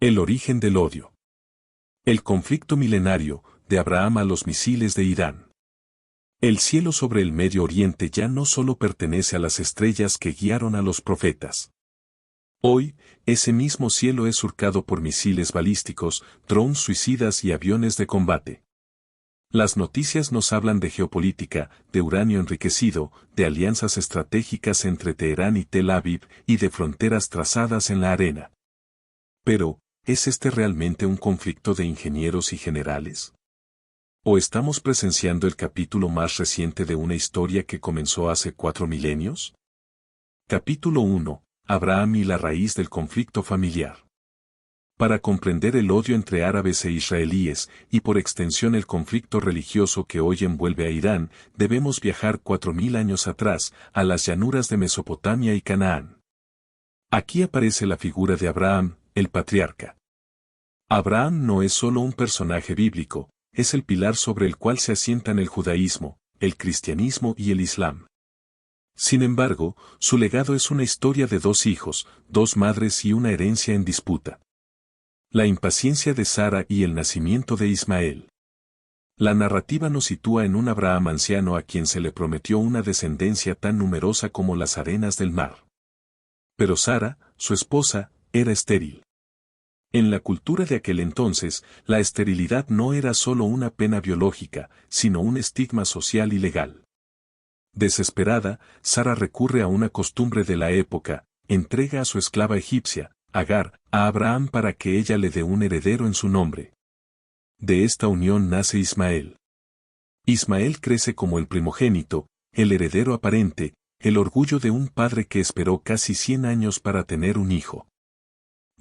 El origen del odio. El conflicto milenario, de Abraham a los misiles de Irán. El cielo sobre el Medio Oriente ya no solo pertenece a las estrellas que guiaron a los profetas. Hoy, ese mismo cielo es surcado por misiles balísticos, drones suicidas y aviones de combate. Las noticias nos hablan de geopolítica, de uranio enriquecido, de alianzas estratégicas entre Teherán y Tel Aviv y de fronteras trazadas en la arena. Pero, ¿es este realmente un conflicto de ingenieros y generales? ¿O estamos presenciando el capítulo más reciente de una historia que comenzó hace 4 milenios? Capítulo 1. Abraham y la raíz del conflicto familiar. Para comprender el odio entre árabes e israelíes, y por extensión el conflicto religioso que hoy envuelve a Irán, debemos viajar 4000 años atrás, a las llanuras de Mesopotamia y Canaán. Aquí aparece la figura de Abraham, el patriarca. Abraham no es solo un personaje bíblico, es el pilar sobre el cual se asientan el judaísmo, el cristianismo y el islam. Sin embargo, su legado es una historia de 2 hijos, 2 madres y una herencia en disputa. La impaciencia de Sara y el nacimiento de Ismael. La narrativa nos sitúa en un Abraham anciano a quien se le prometió una descendencia tan numerosa como las arenas del mar. Pero Sara, su esposa, era estéril. En la cultura de aquel entonces, la esterilidad no era solo una pena biológica, sino un estigma social y legal. Desesperada, Sara recurre a una costumbre de la época, entrega a su esclava egipcia, Agar, a Abraham para que ella le dé un heredero en su nombre. De esta unión nace Ismael. Ismael crece como el primogénito, el heredero aparente, el orgullo de un padre que esperó casi 100 años para tener un hijo.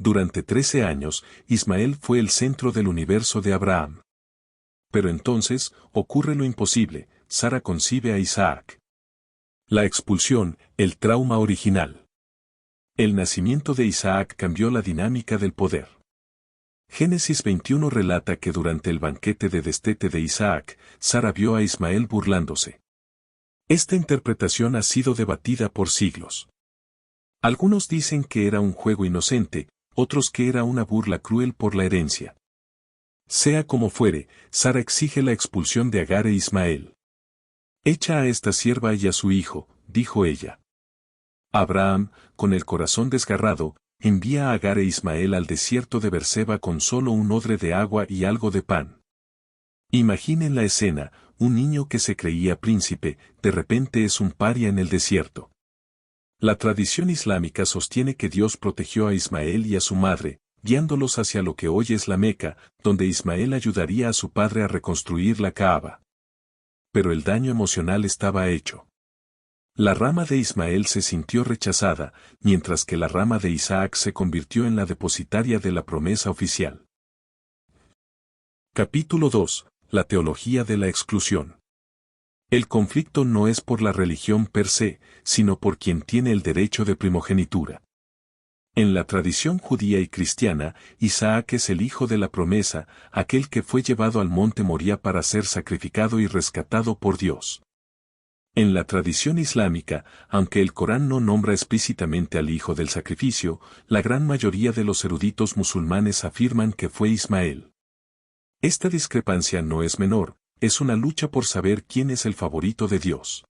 Durante 13 años, Ismael fue el centro del universo de Abraham. Pero entonces, ocurre lo imposible, Sara concibe a Isaac. La expulsión, el trauma original. El nacimiento de Isaac cambió la dinámica del poder. Génesis 21 relata que durante el banquete de destete de Isaac, Sara vio a Ismael burlándose. Esta interpretación ha sido debatida por siglos. Algunos dicen que era un juego inocente, otros que era una burla cruel por la herencia. Sea como fuere, Sara exige la expulsión de Agar e Ismael. «Echa a esta sierva y a su hijo», dijo ella. Abraham, con el corazón desgarrado, envía a Agar e Ismael al desierto de Berseba con solo un odre de agua y algo de pan. Imaginen la escena, un niño que se creía príncipe, de repente es un paria en el desierto. La tradición islámica sostiene que Dios protegió a Ismael y a su madre, guiándolos hacia lo que hoy es la Meca, donde Ismael ayudaría a su padre a reconstruir la Kaaba. Pero el daño emocional estaba hecho. La rama de Ismael se sintió rechazada, mientras que la rama de Isaac se convirtió en la depositaria de la promesa oficial. Capítulo 2. La teología de la exclusión. El conflicto no es por la religión per se, sino por quien tiene el derecho de primogenitura. En la tradición judía y cristiana, Isaac es el hijo de la promesa, aquel que fue llevado al monte Moría para ser sacrificado y rescatado por Dios. En la tradición islámica, aunque el Corán no nombra explícitamente al hijo del sacrificio, la gran mayoría de los eruditos musulmanes afirman que fue Ismael. Esta discrepancia no es menor, es una lucha por saber quién es el favorito de Dios.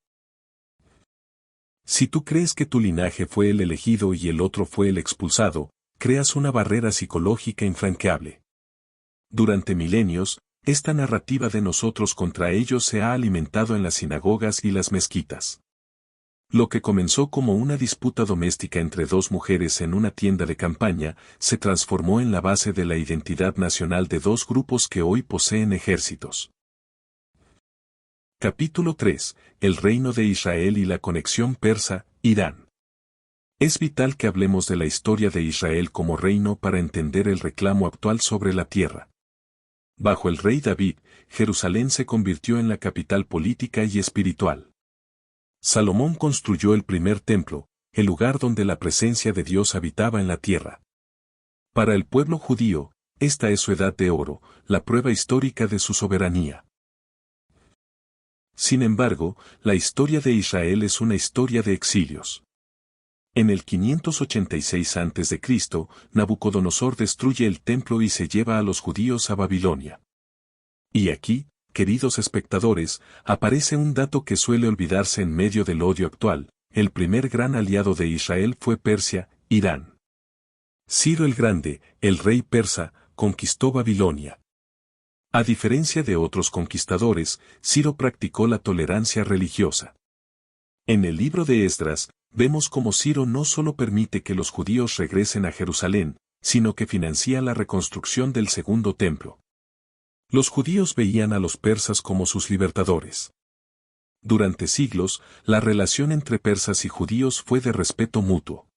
Si tú crees que tu linaje fue el elegido y el otro fue el expulsado, creas una barrera psicológica infranqueable. Durante milenios, esta narrativa de nosotros contra ellos se ha alimentado en las sinagogas y las mezquitas. Lo que comenzó como una disputa doméstica entre 2 mujeres en una tienda de campaña, se transformó en la base de la identidad nacional de 2 grupos que hoy poseen ejércitos. Capítulo 3. El reino de Israel y la conexión persa-Irán. Es vital que hablemos de la historia de Israel como reino para entender el reclamo actual sobre la tierra. Bajo el rey David, Jerusalén se convirtió en la capital política y espiritual. Salomón construyó el primer templo, el lugar donde la presencia de Dios habitaba en la tierra. Para el pueblo judío, esta es su edad de oro, la prueba histórica de su soberanía. Sin embargo, la historia de Israel es una historia de exilios. En el 586 a.C., Nabucodonosor destruye el templo y se lleva a los judíos a Babilonia. Y aquí, queridos espectadores, aparece un dato que suele olvidarse en medio del odio actual: el primer gran aliado de Israel fue Persia, Irán. Ciro el Grande, el rey persa, conquistó Babilonia. A diferencia de otros conquistadores, Ciro practicó la tolerancia religiosa. En el libro de Esdras, vemos cómo Ciro no solo permite que los judíos regresen a Jerusalén, sino que financia la reconstrucción del segundo templo. Los judíos veían a los persas como sus libertadores. Durante siglos, la relación entre persas y judíos fue de respeto mutuo.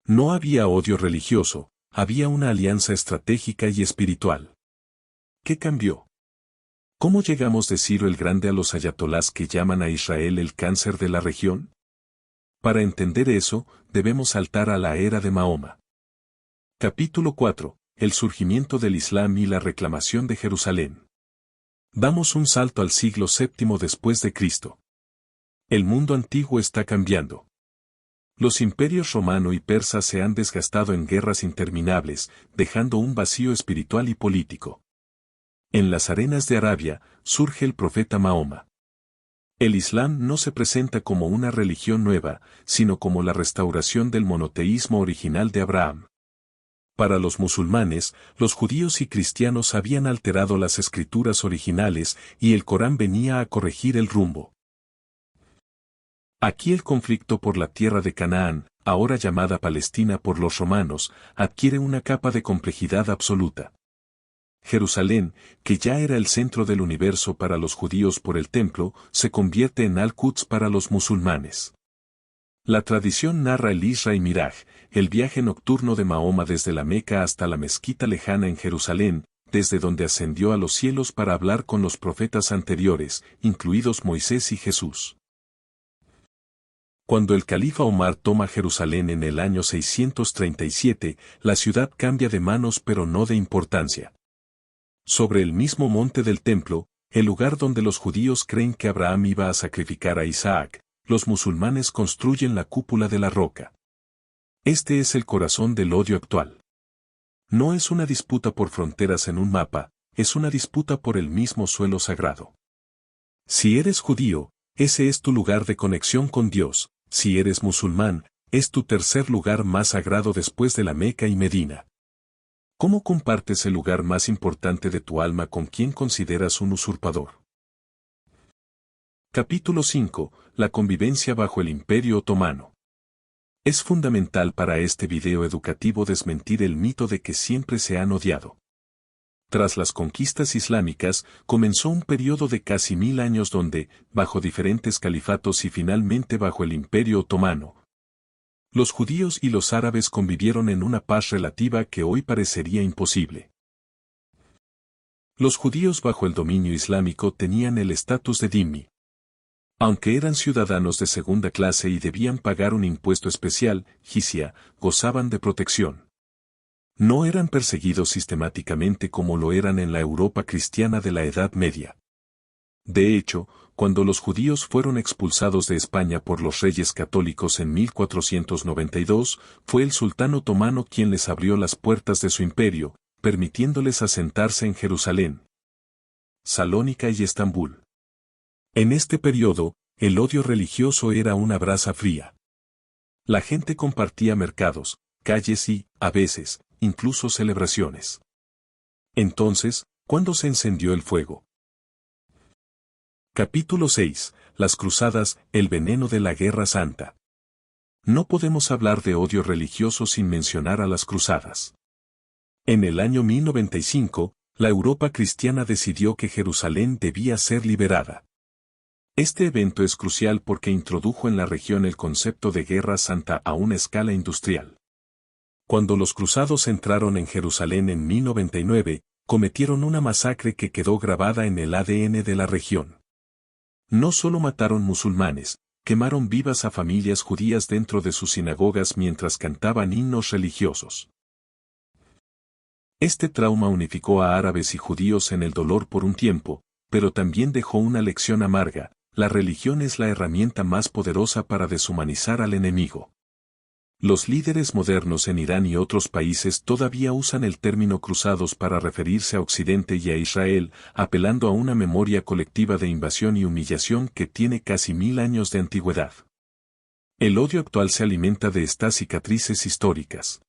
No había odio religioso, había una alianza estratégica y espiritual. ¿Qué cambió? ¿Cómo llegamos de Ciro el Grande a los ayatolás que llaman a Israel el cáncer de la región? Para entender eso, debemos saltar a la era de Mahoma. Capítulo 4. El surgimiento del Islam y la reclamación de Jerusalén. Damos un salto al siglo VII después de Cristo. El mundo antiguo está cambiando. Los imperios romano y persa se han desgastado en guerras interminables, dejando un vacío espiritual y político. En las arenas de Arabia, surge el profeta Mahoma. El Islam no se presenta como una religión nueva, sino como la restauración del monoteísmo original de Abraham. Para los musulmanes, los judíos y cristianos habían alterado las escrituras originales y el Corán venía a corregir el rumbo. Aquí el conflicto por la tierra de Canaán, ahora llamada Palestina por los romanos, adquiere una capa de complejidad absoluta. Jerusalén, que ya era el centro del universo para los judíos por el templo, se convierte en Al-Quds para los musulmanes. La tradición narra el Isra y Miraj, el viaje nocturno de Mahoma desde la Meca hasta la mezquita lejana en Jerusalén, desde donde ascendió a los cielos para hablar con los profetas anteriores, incluidos Moisés y Jesús. Cuando el califa Omar toma Jerusalén en el año 637, la ciudad cambia de manos pero no de importancia. Sobre el mismo monte del templo, el lugar donde los judíos creen que Abraham iba a sacrificar a Isaac, los musulmanes construyen la cúpula de la roca. Este es el corazón del odio actual. No es una disputa por fronteras en un mapa, es una disputa por el mismo suelo sagrado. Si eres judío, ese es tu lugar de conexión con Dios; si eres musulmán, es tu tercer lugar más sagrado después de la Meca y Medina. ¿Cómo compartes el lugar más importante de tu alma con quien consideras un usurpador? Capítulo 5. La convivencia bajo el Imperio Otomano. Es fundamental para este video educativo desmentir el mito de que siempre se han odiado. Tras las conquistas islámicas, comenzó un periodo de casi 1000 años donde, bajo diferentes califatos y finalmente bajo el Imperio Otomano, los judíos y los árabes convivieron en una paz relativa que hoy parecería imposible. Los judíos bajo el dominio islámico tenían el estatus de dhimmi. Aunque eran ciudadanos de segunda clase y debían pagar un impuesto especial, jizya, gozaban de protección. No eran perseguidos sistemáticamente como lo eran en la Europa cristiana de la Edad Media. De hecho, cuando los judíos fueron expulsados de España por los reyes católicos en 1492, fue el sultán otomano quien les abrió las puertas de su imperio, permitiéndoles asentarse en Jerusalén, Salónica y Estambul. En este periodo, el odio religioso era una brasa fría. La gente compartía mercados, calles y, a veces, incluso celebraciones. Entonces, ¿cuándo se encendió el fuego? Capítulo 6. Las Cruzadas, el veneno de la Guerra Santa. No podemos hablar de odio religioso sin mencionar a las Cruzadas. En el año 1095, la Europa cristiana decidió que Jerusalén debía ser liberada. Este evento es crucial porque introdujo en la región el concepto de Guerra Santa a una escala industrial. Cuando los cruzados entraron en Jerusalén en 1099, cometieron una masacre que quedó grabada en el ADN de la región. No solo mataron musulmanes, quemaron vivas a familias judías dentro de sus sinagogas mientras cantaban himnos religiosos. Este trauma unificó a árabes y judíos en el dolor por un tiempo, pero también dejó una lección amarga: la religión es la herramienta más poderosa para deshumanizar al enemigo. Los líderes modernos en Irán y otros países todavía usan el término cruzados para referirse a Occidente y a Israel, apelando a una memoria colectiva de invasión y humillación que tiene casi 1000 años de antigüedad. El odio actual se alimenta de estas cicatrices históricas.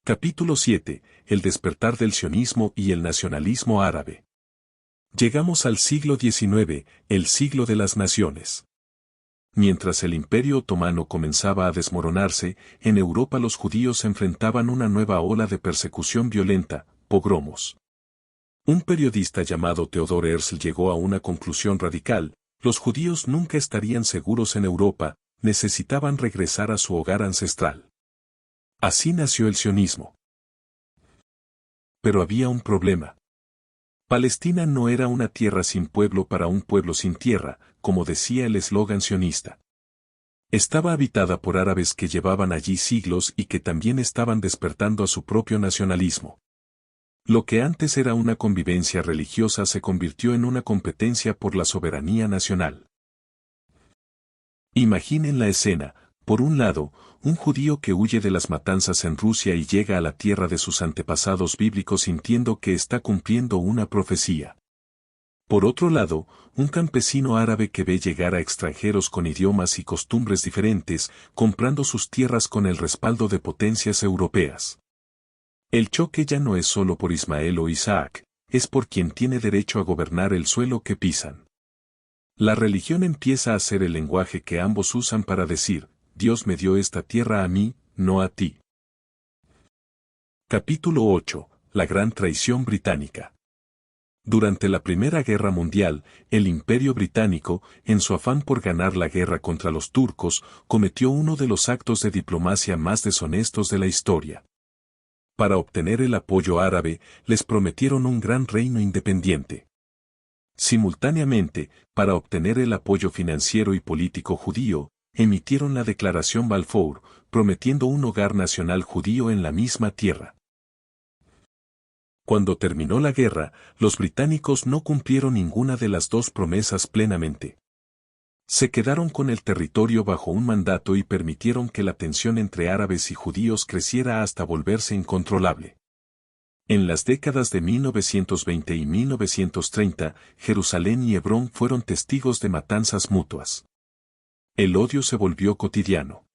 Capítulo 7. El despertar del sionismo y el nacionalismo árabe. Llegamos al siglo XIX, el siglo de las naciones. Mientras el Imperio Otomano comenzaba a desmoronarse, en Europa los judíos enfrentaban una nueva ola de persecución violenta, pogromos. Un periodista llamado Theodor Herzl llegó a una conclusión radical: los judíos nunca estarían seguros en Europa, necesitaban regresar a su hogar ancestral. Así nació el sionismo. Pero había un problema. Palestina no era una tierra sin pueblo para un pueblo sin tierra, como decía el eslogan sionista. Estaba habitada por árabes que llevaban allí siglos y que también estaban despertando a su propio nacionalismo. Lo que antes era una convivencia religiosa se convirtió en una competencia por la soberanía nacional. Imaginen la escena: por un lado, un judío que huye de las matanzas en Rusia y llega a la tierra de sus antepasados bíblicos sintiendo que está cumpliendo una profecía. Por otro lado, un campesino árabe que ve llegar a extranjeros con idiomas y costumbres diferentes, comprando sus tierras con el respaldo de potencias europeas. El choque ya no es solo por Ismael o Isaac, es por quien tiene derecho a gobernar el suelo que pisan. La religión empieza a ser el lenguaje que ambos usan para decir: Dios me dio esta tierra a mí, no a ti. Capítulo 8. La gran traición británica. Durante la Primera Guerra Mundial, el Imperio Británico, en su afán por ganar la guerra contra los turcos, cometió uno de los actos de diplomacia más deshonestos de la historia. Para obtener el apoyo árabe, les prometieron un gran reino independiente. Simultáneamente, para obtener el apoyo financiero y político judío, emitieron la Declaración Balfour, prometiendo un hogar nacional judío en la misma tierra. Cuando terminó la guerra, los británicos no cumplieron ninguna de las dos promesas plenamente. Se quedaron con el territorio bajo un mandato y permitieron que la tensión entre árabes y judíos creciera hasta volverse incontrolable. En las décadas de 1920 y 1930, Jerusalén y Hebrón fueron testigos de matanzas mutuas. El odio se volvió cotidiano.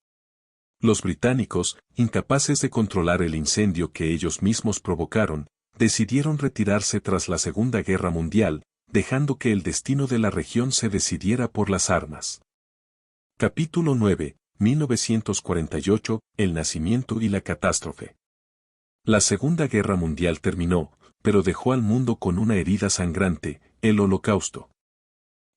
Los británicos, incapaces de controlar el incendio que ellos mismos provocaron, decidieron retirarse tras la Segunda Guerra Mundial, dejando que el destino de la región se decidiera por las armas. Capítulo 9, 1948, el nacimiento y la catástrofe. La Segunda Guerra Mundial terminó, pero dejó al mundo con una herida sangrante: el Holocausto.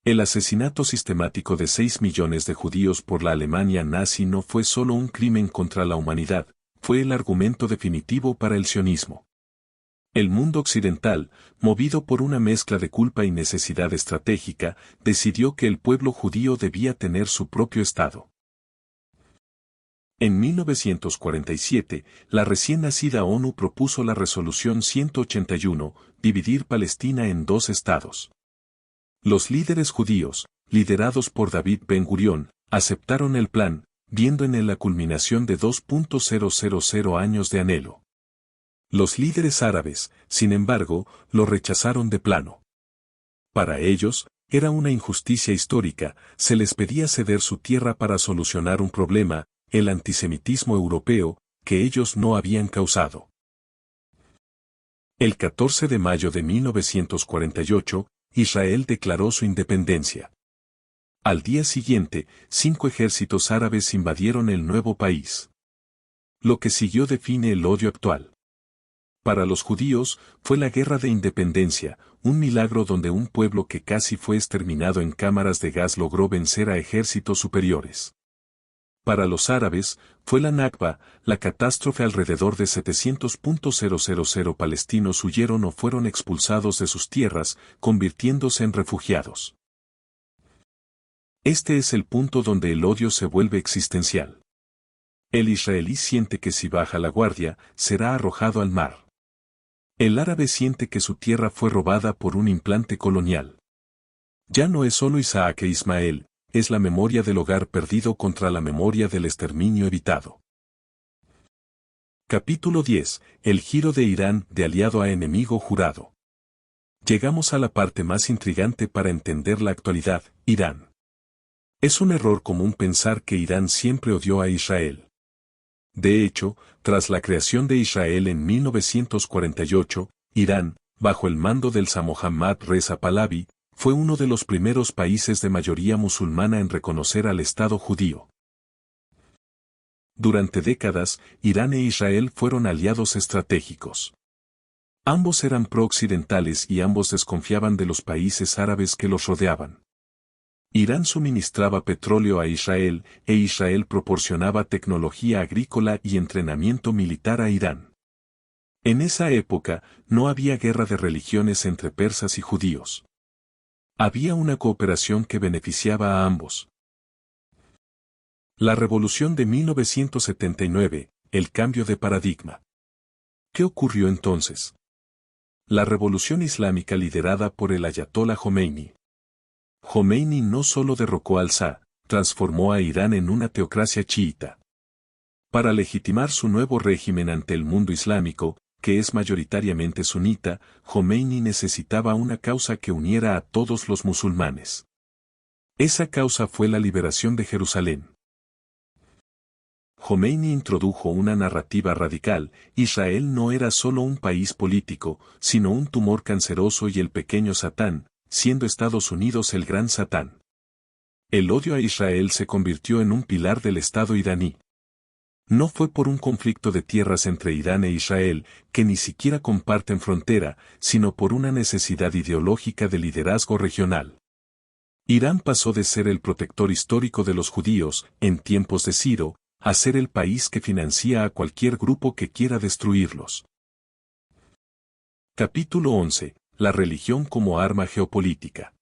El asesinato sistemático de 6 millones de judíos por la Alemania nazi no fue solo un crimen contra la humanidad, fue el argumento definitivo para el sionismo. El mundo occidental, movido por una mezcla de culpa y necesidad estratégica, decidió que el pueblo judío debía tener su propio Estado. En 1947, la recién nacida ONU propuso la Resolución 181, dividir Palestina en 2 estados. Los líderes judíos, liderados por David Ben-Gurión, aceptaron el plan, viendo en él la culminación de 2.000 años de anhelo. Los líderes árabes, sin embargo, lo rechazaron de plano. Para ellos, era una injusticia histórica, se les pedía ceder su tierra para solucionar un problema, el antisemitismo europeo, que ellos no habían causado. El 14 de mayo de 1948, Israel declaró su independencia. Al día siguiente, 5 ejércitos árabes invadieron el nuevo país. Lo que siguió define el odio actual. Para los judíos, fue la guerra de independencia, un milagro donde un pueblo que casi fue exterminado en cámaras de gas logró vencer a ejércitos superiores. Para los árabes, fue la Nakba, la catástrofe. Alrededor de 700.000 palestinos huyeron o fueron expulsados de sus tierras, convirtiéndose en refugiados. Este es el punto donde el odio se vuelve existencial. El israelí siente que si baja la guardia, será arrojado al mar. El árabe siente que su tierra fue robada por un implante colonial. Ya no es solo Isaac e Ismael, es la memoria del hogar perdido contra la memoria del exterminio evitado. Capítulo 10. El giro de Irán de aliado a enemigo jurado. Llegamos a la parte más intrigante para entender la actualidad, Irán. Es un error común pensar que Irán siempre odió a Israel. De hecho, tras la creación de Israel en 1948, Irán, bajo el mando del Shah Mohammad Reza Pahlavi, fue uno de los primeros países de mayoría musulmana en reconocer al Estado judío. Durante décadas, Irán e Israel fueron aliados estratégicos. Ambos eran pro-occidentales y ambos desconfiaban de los países árabes que los rodeaban. Irán suministraba petróleo a Israel, e Israel proporcionaba tecnología agrícola y entrenamiento militar a Irán. En esa época, no había guerra de religiones entre persas y judíos. Había una cooperación que beneficiaba a ambos. La Revolución de 1979, el cambio de paradigma. ¿Qué ocurrió entonces? La Revolución Islámica liderada por el Ayatollah Jomeini. Jomeini no solo derrocó al Shah, transformó a Irán en una teocracia chiita. Para legitimar su nuevo régimen ante el mundo islámico, que es mayoritariamente sunita, Jomeini necesitaba una causa que uniera a todos los musulmanes. Esa causa fue la liberación de Jerusalén. Jomeini introdujo una narrativa radical: Israel no era solo un país político, sino un tumor canceroso y el pequeño Satán, siendo Estados Unidos el gran Satán. El odio a Israel se convirtió en un pilar del Estado iraní. No fue por un conflicto de tierras entre Irán e Israel, que ni siquiera comparten frontera, sino por una necesidad ideológica de liderazgo regional. Irán pasó de ser el protector histórico de los judíos, en tiempos de Ciro, a ser el país que financia a cualquier grupo que quiera destruirlos. Capítulo 11. La religión como arma geopolítica.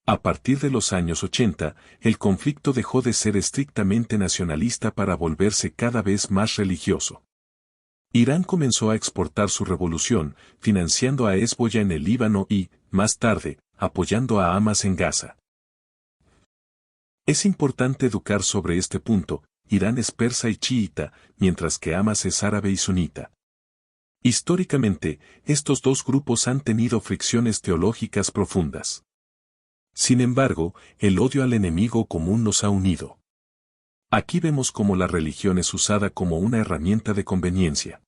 A partir de los años 80, el conflicto dejó de ser estrictamente nacionalista para volverse cada vez más religioso. Irán comenzó a exportar su revolución, financiando a Hezbollah en el Líbano y, más tarde, apoyando a Hamas en Gaza. Es importante educar sobre este punto: Irán es persa y chiita, mientras que Hamas es árabe y sunita. Históricamente, estos dos grupos han tenido fricciones teológicas profundas. Sin embargo, el odio al enemigo común los ha unido. Aquí vemos cómo la religión es usada como una herramienta de conveniencia.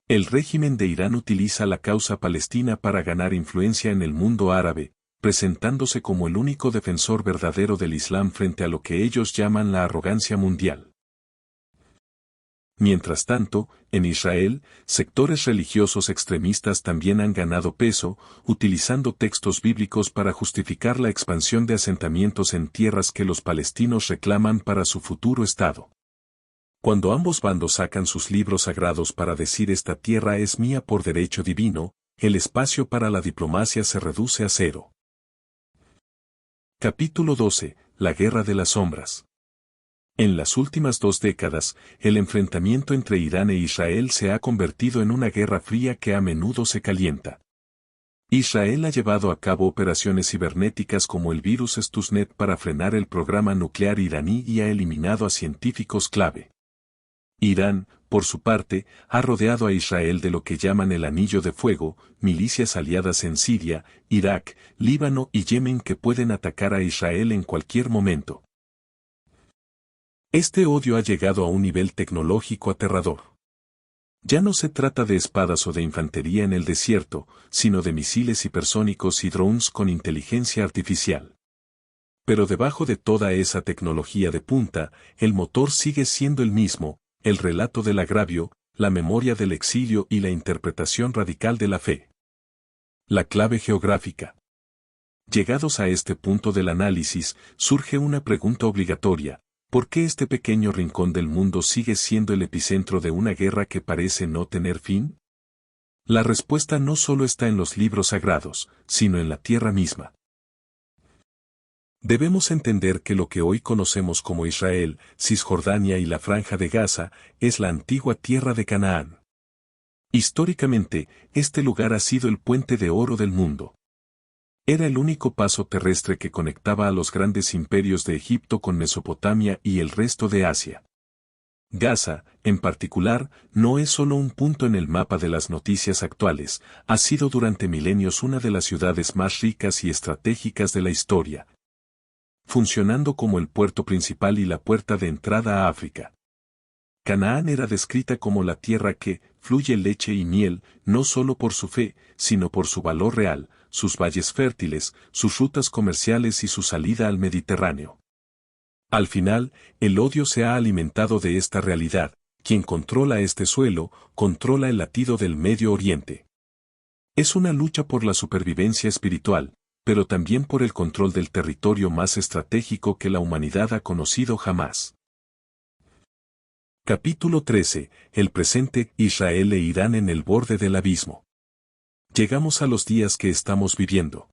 El régimen de Irán utiliza la causa palestina para ganar influencia en el mundo árabe, presentándose como el único defensor verdadero del Islam frente a lo que ellos llaman la arrogancia mundial. Mientras tanto, en Israel, sectores religiosos extremistas también han ganado peso, utilizando textos bíblicos para justificar la expansión de asentamientos en tierras que los palestinos reclaman para su futuro Estado. Cuando ambos bandos sacan sus libros sagrados para decir esta tierra es mía por derecho divino, el espacio para la diplomacia se reduce a cero. Capítulo 12. La Guerra de las Sombras. En las últimas 2 décadas, el enfrentamiento entre Irán e Israel se ha convertido en una guerra fría que a menudo se calienta. Israel ha llevado a cabo operaciones cibernéticas como el virus Stuxnet para frenar el programa nuclear iraní y ha eliminado a científicos clave. Irán, por su parte, ha rodeado a Israel de lo que llaman el Anillo de Fuego, milicias aliadas en Siria, Irak, Líbano y Yemen que pueden atacar a Israel en cualquier momento. Este odio ha llegado a un nivel tecnológico aterrador. Ya no se trata de espadas o de infantería en el desierto, sino de misiles hipersónicos y drones con inteligencia artificial. Pero debajo de toda esa tecnología de punta, el motor sigue siendo el mismo: el relato del agravio, la memoria del exilio y la interpretación radical de la fe. La clave geográfica. Llegados a este punto del análisis, surge una pregunta obligatoria: ¿por qué este pequeño rincón del mundo sigue siendo el epicentro de una guerra que parece no tener fin? La respuesta no solo está en los libros sagrados, sino en la tierra misma. Debemos entender que lo que hoy conocemos como Israel, Cisjordania y la Franja de Gaza, es la antigua tierra de Canaán. Históricamente, este lugar ha sido el puente de oro del mundo. Era el único paso terrestre que conectaba a los grandes imperios de Egipto con Mesopotamia y el resto de Asia. Gaza, en particular, no es solo un punto en el mapa de las noticias actuales, ha sido durante milenios una de las ciudades más ricas y estratégicas de la historia, funcionando como el puerto principal y la puerta de entrada a África. Canaán era descrita como la tierra que fluye leche y miel, no solo por su fe, sino por su valor real, sus valles fértiles, sus rutas comerciales y su salida al Mediterráneo. Al final, el odio se ha alimentado de esta realidad. Quien controla este suelo, controla el latido del Medio Oriente. Es una lucha por la supervivencia espiritual, pero también por el control del territorio más estratégico que la humanidad ha conocido jamás. Capítulo 13. El presente, Israel e Irán en el borde del abismo. Llegamos a los días que estamos viviendo.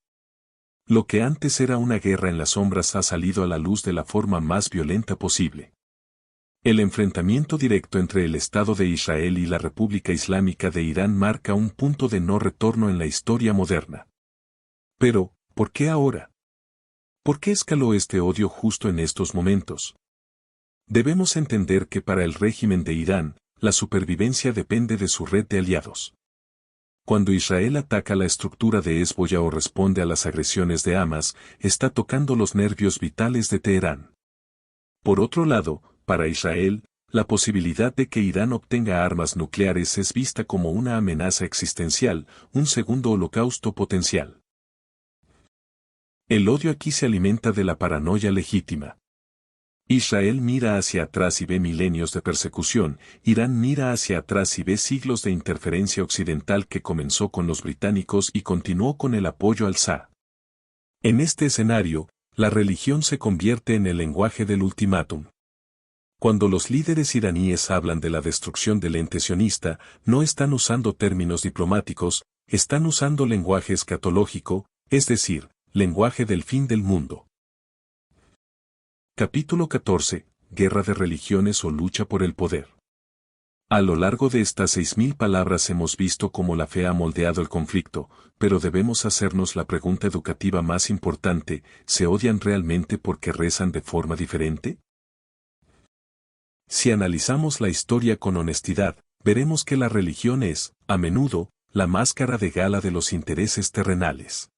Lo que antes era una guerra en las sombras ha salido a la luz de la forma más violenta posible. El enfrentamiento directo entre el Estado de Israel y la República Islámica de Irán marca un punto de no retorno en la historia moderna. Pero, ¿por qué ahora? ¿Por qué escaló este odio justo en estos momentos? Debemos entender que para el régimen de Irán, la supervivencia depende de su red de aliados. Cuando Israel ataca la estructura de Hezbollah o responde a las agresiones de Hamas, está tocando los nervios vitales de Teherán. Por otro lado, para Israel, la posibilidad de que Irán obtenga armas nucleares es vista como una amenaza existencial, un segundo holocausto potencial. El odio aquí se alimenta de la paranoia legítima. Israel mira hacia atrás y ve milenios de persecución, Irán mira hacia atrás y ve siglos de interferencia occidental que comenzó con los británicos y continuó con el apoyo al Shah. En este escenario, la religión se convierte en el lenguaje del ultimátum. Cuando los líderes iraníes hablan de la destrucción del ente sionista, no están usando términos diplomáticos, están usando lenguaje escatológico, es decir, lenguaje del fin del mundo. Capítulo 14. Guerra de religiones o lucha por el poder. A lo largo de estas 6.000 palabras hemos visto cómo la fe ha moldeado el conflicto, pero debemos hacernos la pregunta educativa más importante: ¿se odian realmente porque rezan de forma diferente? Si analizamos la historia con honestidad, veremos que la religión es, a menudo, la máscara de gala de los intereses terrenales.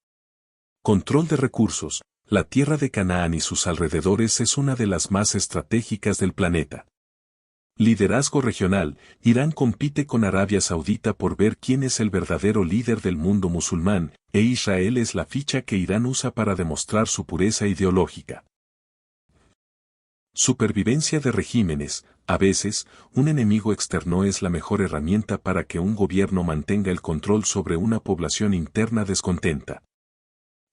Control de recursos. La tierra de Canaán y sus alrededores es una de las más estratégicas del planeta. Liderazgo regional. Irán compite con Arabia Saudita por ver quién es el verdadero líder del mundo musulmán, e Israel es la ficha que Irán usa para demostrar su pureza ideológica. Supervivencia de regímenes. A veces, un enemigo externo es la mejor herramienta para que un gobierno mantenga el control sobre una población interna descontenta.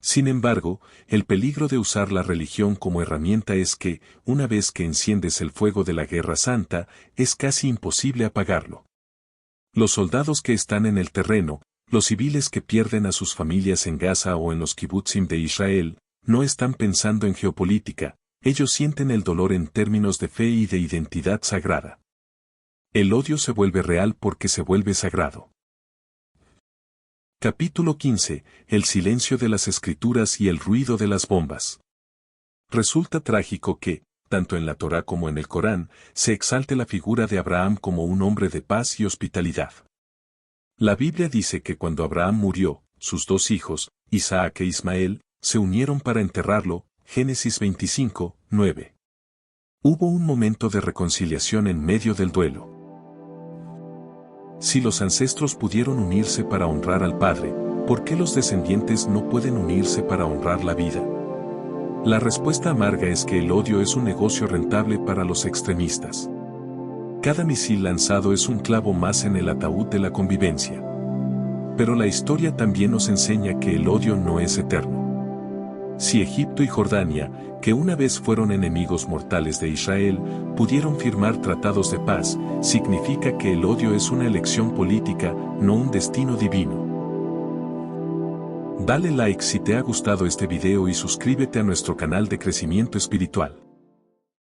Sin embargo, el peligro de usar la religión como herramienta es que, una vez que enciendes el fuego de la Guerra Santa, es casi imposible apagarlo. Los soldados que están en el terreno, los civiles que pierden a sus familias en Gaza o en los kibutzim de Israel, no están pensando en geopolítica, ellos sienten el dolor en términos de fe y de identidad sagrada. El odio se vuelve real porque se vuelve sagrado. Capítulo 15. El silencio de las escrituras y el ruido de las bombas. Resulta trágico que, tanto en la Torá como en el Corán, se exalte la figura de Abraham como un hombre de paz y hospitalidad. La Biblia dice que cuando Abraham murió, sus dos hijos, Isaac e Ismael, se unieron para enterrarlo, Génesis 25, 9. Hubo un momento de reconciliación en medio del duelo. Si los ancestros pudieron unirse para honrar al Padre, ¿por qué los descendientes no pueden unirse para honrar la vida? La respuesta amarga es que el odio es un negocio rentable para los extremistas. Cada misil lanzado es un clavo más en el ataúd de la convivencia. Pero la historia también nos enseña que el odio no es eterno. Si Egipto y Jordania, que una vez fueron enemigos mortales de Israel, pudieron firmar tratados de paz, significa que el odio es una elección política, no un destino divino. Dale like si te ha gustado este video y suscríbete a nuestro canal de crecimiento espiritual.